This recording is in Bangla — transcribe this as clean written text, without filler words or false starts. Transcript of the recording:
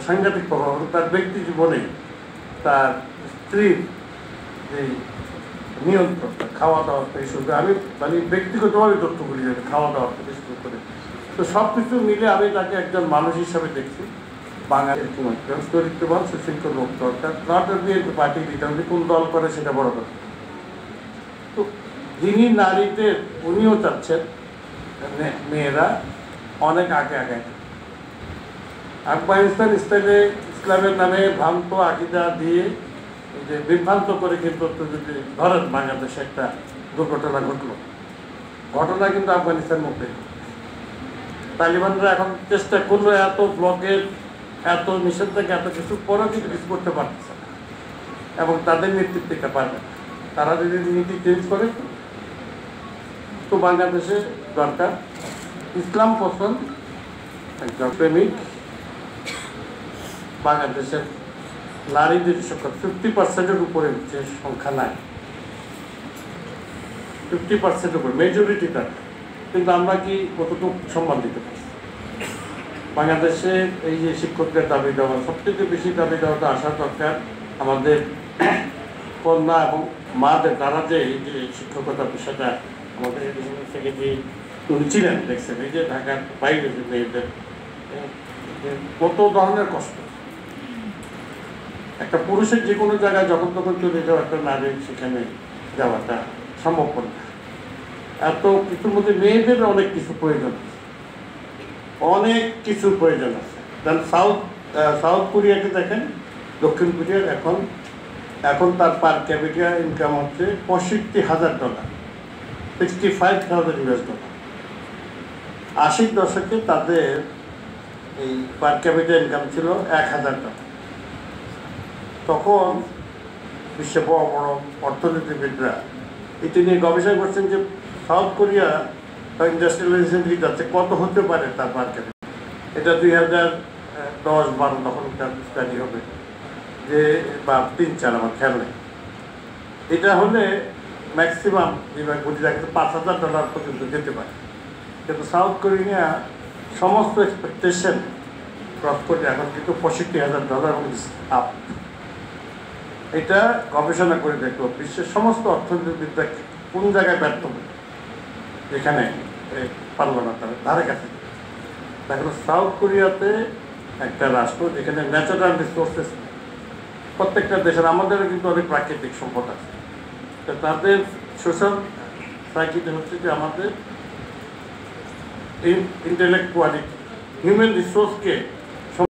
সাংঘাতিক প্রভাব হলো তার ব্যক্তি জীবনে, তার স্ত্রীর এই নিয়ন্ত্রণ, খাওয়া দাওয়া থেকে শুরু করে, আমি মানে ব্যক্তিগতভাবে তথ্যগুলি খাওয়া দাওয়া থেকে শুরু করে, তো সব কিছু মিলে আমি তাকে একজন মানুষ হিসাবে দেখছি। বাঙালির চরিত্রবান সুশৃঙ্খল লোক দরকার, নট বিএনপি পার্টি দিতে হবে, কোন দল করে সেটা বড় কথা। তো যিনি নারীতে উনিও চাচ্ছেন মেয়েরা অনেক আগে আগে, আফগানিস্তান স্টাইলে ইসলামের নামে ভ্রান্ত আকিদা দিয়ে যে বিভ্রান্ত করে, কিন্তু যদি ধরেন বাংলাদেশে একটা দুর্ঘটনা ঘটলো, ঘটনা কিন্তু আফগানিস্তান মুক্তি, তালিবানরা এখন চেষ্টা করলো এত ব্লকের, এত নিষেধাজ্ঞা, এত কিছু পরেও কিন্তু কিছু করতে পারতেছে না, এবং তাদের নেতৃত্বে এটা পারবে না। তারা যদি নীতি চেঞ্জ করে, তো বাংলাদেশে দরকার ইসলাম পছন্দ একজন প্রেমিক, বাংলাদেশের নারীদের সংখ্যা 50%-এর উপরে যে সংখ্যা নাই, 50% উপরে মেজরিটি তার, কিন্তু আমরা কি কতটুকু সম্মান দিতে পারি? বাংলাদেশে এই যে শিক্ষকদের দাবি দেওয়া, সবথেকে বেশি দাবি দেওয়াটা আসা দরকার আমাদের কন্যা এবং মাদের, তারা যে এই যে শিক্ষকতা পেশাটা আমাদের থেকে যে উনি ছিলেন, দেখছেন এই যে ঢাকার বাইরে যে মেয়েদের কত ধরনের কষ্ট। একটা পুরুষের যে কোনো জায়গায় যখন তখন চলে যাওয়া, একটা নারীর সেখানে যাওয়াটা সম্ভব না। এত কিছুর মধ্যে মেয়েদের অনেক কিছু প্রয়োজন আছে, অনেক কিছুর প্রয়োজন আছে। সাউথ কোরিয়াকে দেখেন, দক্ষিণ কোরিয়ার এখন তার পার ক্যাপিটা ইনকাম হচ্ছে $65,000, $65,000। 80 দশকে তাদের এই পার ক্যাপিটা ইনকাম ছিল $1,000। তখন বিশ্বে বড় বড় অর্থনীতিবিদরা এটি নিয়ে গবেষণা করছেন যে সাউথ কোরিয়া ইন্ডাস্ট্রিয়ালাইজেশন দিকে যাচ্ছে, কত হতে পারে তার পার ক্যাপিটা। এটা 2010-12 তখন স্টাডি হবে, যে বা 3-4 আমার খেয়াল নেই। এটা হলে ম্যাক্সিমাম যেভাবে কোটি টাকা $5,000 পর্যন্ত যেতে পারে, কিন্তু সাউথ কোরিয়া সমস্ত এক্সপেকটেশন ক্রস করে এখন কিন্তু $65,000 আপ। এটা গবেষণা করে দেখলো বিশ্বের সমস্ত অর্থনীতিবিদরা কোন জায়গায় ব্যর্থ হবে, যেখানে পারল না তার ধারে কাছে। দেখো সাউথ কোরিয়াতে একটা রাষ্ট্র যেখানে ন্যাচারাল রিসোর্সেস, প্রত্যেকটা দেশের, আমাদেরও কিন্তু অনেক প্রাকৃতিক সম্পদ আছে, তো তাদের সোশ্যাল সাইকিটা হচ্ছে যে আমাদের ইন্টেলেকচুয়ালিটি, হিউম্যান রিসোর্সকে